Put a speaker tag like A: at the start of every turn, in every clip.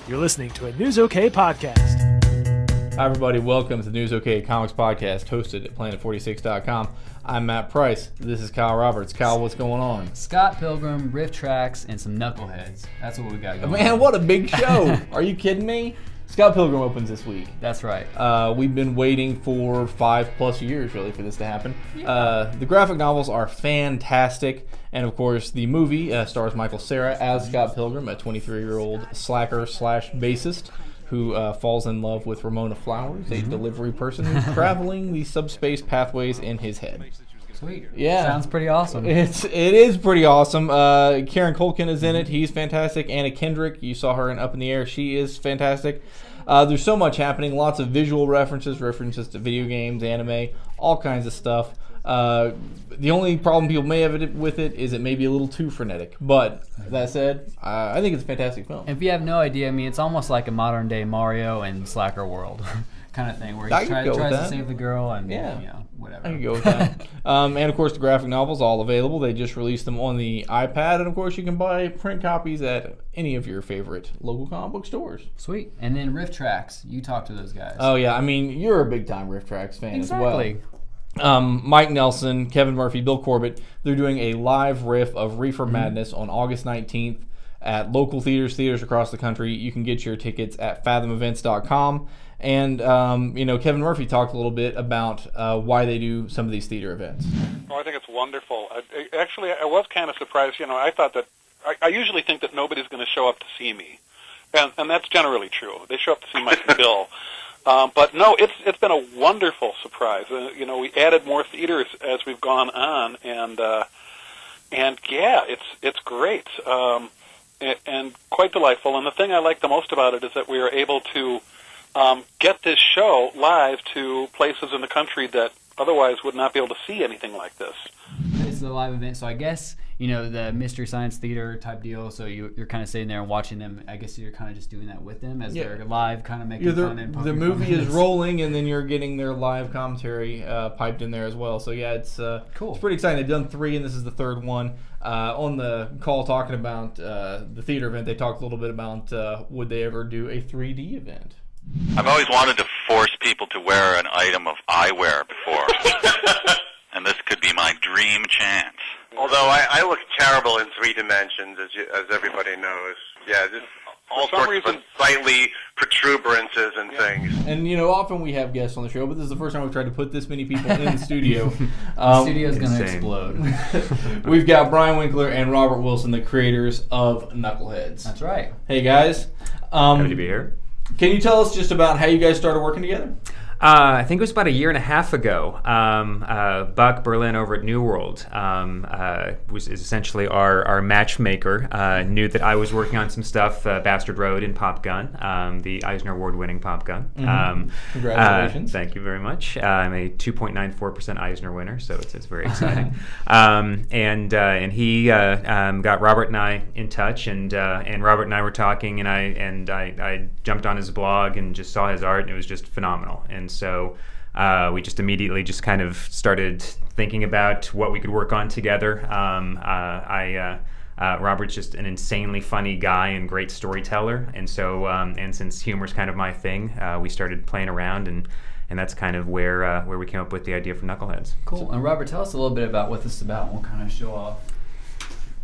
A: You're listening to a News OK podcast.
B: Hi, everybody. Welcome to the News OK Comics Podcast, hosted at Planet46.com. I'm Matt Price. This is Kyle Roberts. Kyle, what's going on?
C: Scott Pilgrim, Riff Tracks, and some Knuckleheads. That's what we got going on.
B: Man, what a big show. Are you kidding me? Scott Pilgrim opens this week.
C: That's right.
B: We've been waiting for 5+ years, really, for this to happen. Yeah. The graphic novels are fantastic. And, of course, the movie stars Michael Cera as Scott Pilgrim, a 23-year-old slacker/bassist who falls in love with Ramona Flowers, a delivery person who's traveling the subspace pathways in his head.
C: Sweet.
B: Yeah.
C: Sounds pretty awesome.
B: It is pretty awesome. Kieran Culkin is in it. He's fantastic. Anna Kendrick, you saw her in Up in the Air. She is fantastic. There's so much happening. Lots of visual references to video games, anime, all kinds of stuff. The only problem people may have with it is it may be a little too frenetic. But that said, I think it's a fantastic film.
C: If you have no idea, I mean, it's almost like a modern-day Mario and Slacker world kind of thing, where he tries to save the girl and whatever.
B: I can go with that. And, of course, the graphic novels all available. They just released them on the iPad. And, of course, you can buy print copies at any of your favorite local comic book stores.
C: Sweet. And then Riff Tracks. You talk to those guys.
B: Oh, yeah. I mean, you're a big-time Riff Tracks fan as well.
C: Exactly.
B: Mike Nelson, Kevin Murphy, Bill Corbett, they're doing a live riff of Reefer Madness on August 19th at local theaters across the country. You can get your tickets at fathomevents.com. And, Kevin Murphy talked a little bit about why they do some of these theater events.
D: Oh, I think it's wonderful. Actually, I was kind of surprised. I thought that I usually think that nobody's going to show up to see me. And that's generally true. They show up to see Mike and Bill. But no, it's been a wonderful surprise. We added more theaters as we've gone on, and yeah, it's great and quite delightful. And the thing I like the most about it is that we are able to get this show live to places in the country that otherwise would not be able to see anything like this.
C: It's a live event, so I guess the Mystery Science Theater type deal. So you're kind of sitting there and watching them. I guess you're kind of just doing that with them as they're live, kind of making fun. And
B: the movie is rolling, and then you're getting their live commentary piped in there as well. So yeah, it's cool. It's pretty exciting. They've done 3, and this is the 3rd one. On the call talking about the theater event, they talked a little bit about would they ever do a 3D event.
E: I've always wanted to force people to wear an item of eyewear before, and this could be my dream chance.
F: Although I look terrible in 3 dimensions, as everybody knows. Yeah, just all sorts of slightly protuberances and things.
B: And, often we have guests on the show, but this is the first time we've tried to put this many people in the studio.
C: The studio's going to explode.
B: We've got Brian Winkler and Robert Wilson, the creators of Knuckleheads.
C: That's right.
B: Hey, guys.
G: Happy to be here.
B: Can you tell us just about how you guys started working together?
G: I think it was about a year and a half ago. Buck Berlin over at New World is essentially our matchmaker. Knew that I was working on some stuff, Bastard Road and Pop Gun, the Eisner Award-winning Pop Gun.
B: Congratulations!
G: Thank you very much. I'm a 2.94% Eisner winner, so it's very exciting. And he got Robert and I in touch, and Robert and I were talking, and I jumped on his blog and just saw his art, and it was just phenomenal. And so we just immediately just kind of started thinking about what we could work on together. Robert's just an insanely funny guy and great storyteller, and so and since humor's kind of my thing, we started playing around, and that's kind of where we came up with the idea for Knuckleheads.
C: Cool. And Robert, tell us a little bit about what this is about, and we'll kind of show off.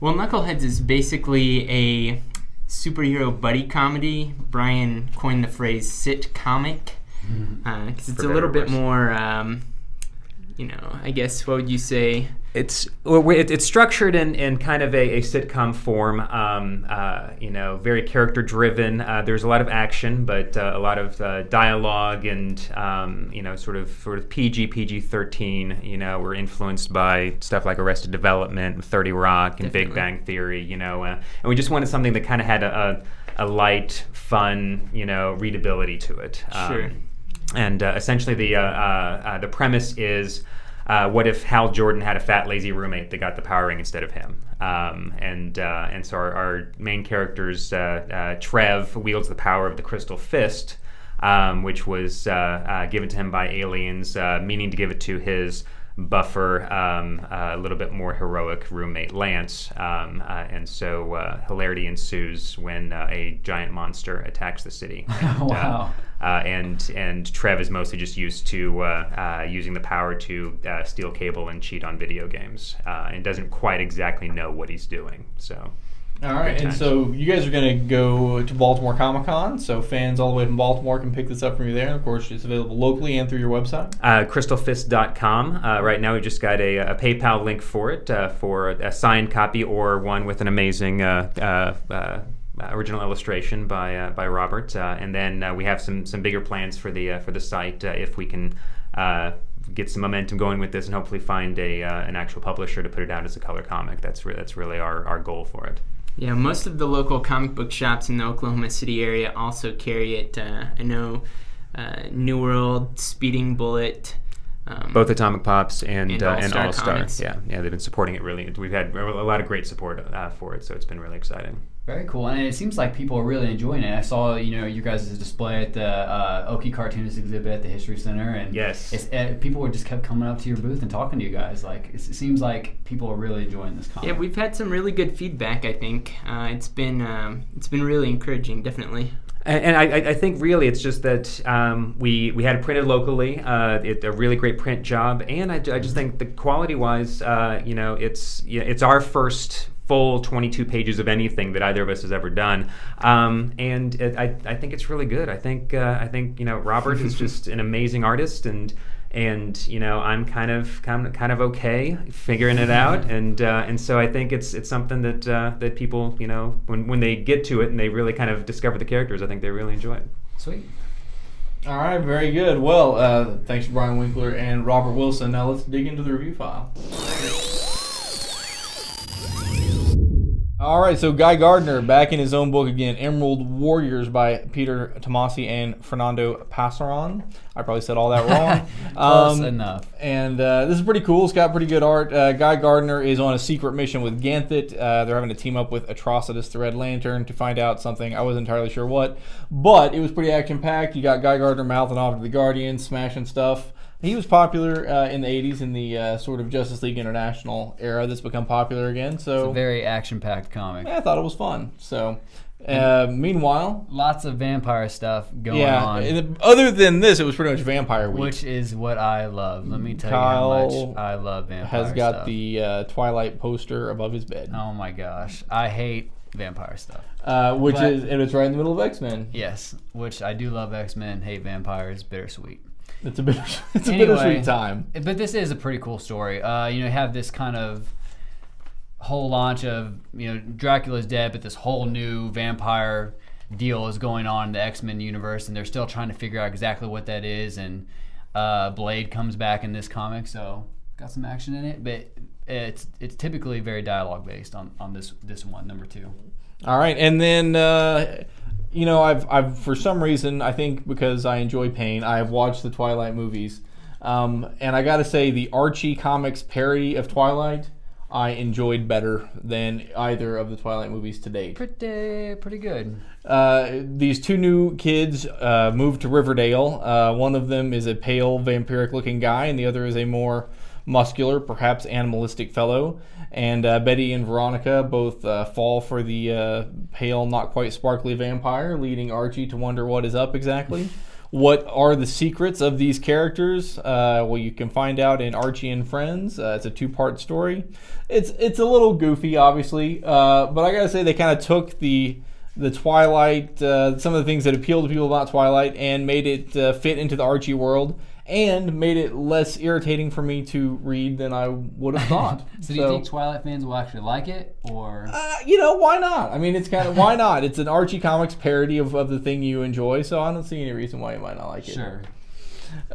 H: Well, Knuckleheads is basically a superhero buddy comedy. Brian coined the phrase "sit-comic." Because it's a little bit more, I guess, what would you say?
G: It's structured in kind of a sitcom form, very character-driven. There's a lot of action, but a lot of dialogue and, sort of PG-13. We're influenced by stuff like Arrested Development, 30 Rock, and Big Bang Theory, and we just wanted something that kind of had a light, fun, readability to it.
H: Sure.
G: And essentially the premise is, what if Hal Jordan had a fat, lazy roommate that got the power ring instead of him? And so our main characters, Trev wields the power of the Crystal Fist, which was given to him by aliens, meaning to give it to his buffer, a little bit more heroic roommate Lance, and so hilarity ensues when a giant monster attacks the city. And,
C: wow.
G: And Trev is mostly just used to using the power to steal cable and cheat on video games, and doesn't quite exactly know what he's doing. So.
B: All right, and so you guys are going to go to Baltimore Comic-Con, so fans all the way from Baltimore can pick this up from you there. And, of course, it's available locally and through your website.
G: Crystalfist.com. Right now we just got a PayPal link for it, for a signed copy or one with an amazing original illustration by Robert. And then we have some bigger plans for the site if we can get some momentum going with this and hopefully find an actual publisher to put it out as a color comic. That's really our goal for it.
H: Yeah, most of the local comic book shops in the Oklahoma City area also carry it. I know New World, Speeding Bullet,
G: both Atomic Pops and All Star.
H: Yeah,
G: they've been supporting it really. We've had a lot of great support for it, so it's been really exciting.
C: Very cool, and it seems like people are really enjoying it. I saw, you guys' display at the Okie Cartoonist exhibit at the History Center, and
G: yes,
C: people were just kept coming up to your booth and talking to you guys. Like it seems like people are really enjoying this comic.
H: Yeah, we've had some really good feedback. I think it's been really encouraging, definitely.
G: And I think really it's just that we had it printed locally, a really great print job, and I just think the quality-wise, it's our first full 22 pages of anything that either of us has ever done, and I think it's really good. I think Robert is just an amazing artist, and I'm kind of okay figuring it out, and so I think it's something that people when they get to it and they really kind of discover the characters, I think they really enjoy it.
C: Sweet.
B: All right, very good. Well, thanks to Brian Winkler and Robert Wilson. Now let's dig into the review file. All right, so Guy Gardner back in his own book again, Emerald Warriors by Peter Tomasi and Fernando Passaron. I probably said all that wrong.
C: Close enough.
B: And this is pretty cool. It's got pretty good art. Guy Gardner is on a secret mission with Ganthet. They're having to team up with Atrocitus, the Red Lantern, to find out something. I wasn't entirely sure what, but it was pretty action-packed. You got Guy Gardner mouthing off to the Guardians, smashing stuff. He was popular in the 80s in the sort of Justice League International era that's become popular again. So
C: it's a very action-packed comic.
B: Yeah, I thought it was fun. So, meanwhile...
C: Lots of vampire stuff going on.
B: Yeah, other than this, it was pretty much Vampire Week.
C: Which is what I love. Let me tell you how much I love vampire stuff.
B: Has got the Twilight poster above his bed.
C: Oh my gosh. I hate vampire stuff.
B: And it's right in the middle of X-Men.
C: Yes, which I do love X-Men, hate vampires, bittersweet.
B: It's a bittersweet time.
C: But this is a pretty cool story. You have this kind of whole launch of, Dracula's dead, but this whole new vampire deal is going on in the X-Men universe, and they're still trying to figure out exactly what that is. And Blade comes back in this comic, so got some action in it. But it's typically very dialogue based on this one, number 2.
B: All right, and then. I've for some reason, I think because I enjoy pain, I've watched the Twilight movies. And I got to say, the Archie Comics parody of Twilight, I enjoyed better than either of the Twilight movies to date.
C: Pretty good.
B: These two new kids moved to Riverdale. One of them is a pale, vampiric-looking guy, and the other is a more muscular, perhaps animalistic fellow. And Betty and Veronica both fall for the pale, not quite sparkly vampire, leading Archie to wonder what is up exactly. What are the secrets of these characters? Well, you can find out in Archie and Friends. It's a 2-part story. It's a little goofy, obviously, but I gotta say they kind of took the Twilight, some of the things that appeal to people about Twilight, and made it fit into the Archie world, and made it less irritating for me to read than I would have thought.
C: So do you think Twilight fans will actually like it, or?
B: Why not? I mean, it's kind of, why not? It's an Archie Comics parody of the thing you enjoy, so I don't see any reason why you might not like it.
C: Sure.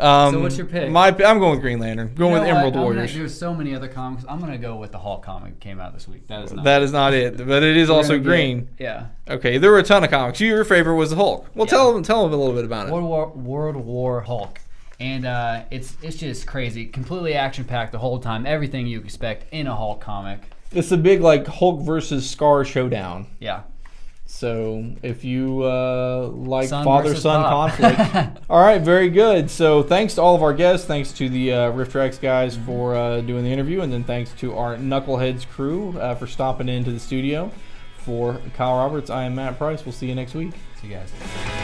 C: So what's your pick?
B: I'm going with Green Lantern. Going with Emerald Warriors.
C: There's so many other comics. I'm going to go with the Hulk comic that came out this week. That is
B: not it, but it is also green.
C: Yeah.
B: Okay, there were a ton of comics. Your favorite was the Hulk. Well, tell them a little bit about it.
C: World War Hulk. And it's just crazy. Completely action-packed the whole time. Everything you expect in a Hulk comic.
B: It's a big Hulk versus Scar showdown.
C: Yeah.
B: So if you like
C: Son
B: father-son
C: versus
B: conflict. All right, very good. So thanks to all of our guests. Thanks to the Riff Tracks guys for doing the interview. And then thanks to our Knuckleheads crew for stopping into the studio. For Kyle Roberts, I am Matt Price. We'll see you next week.
C: See you guys.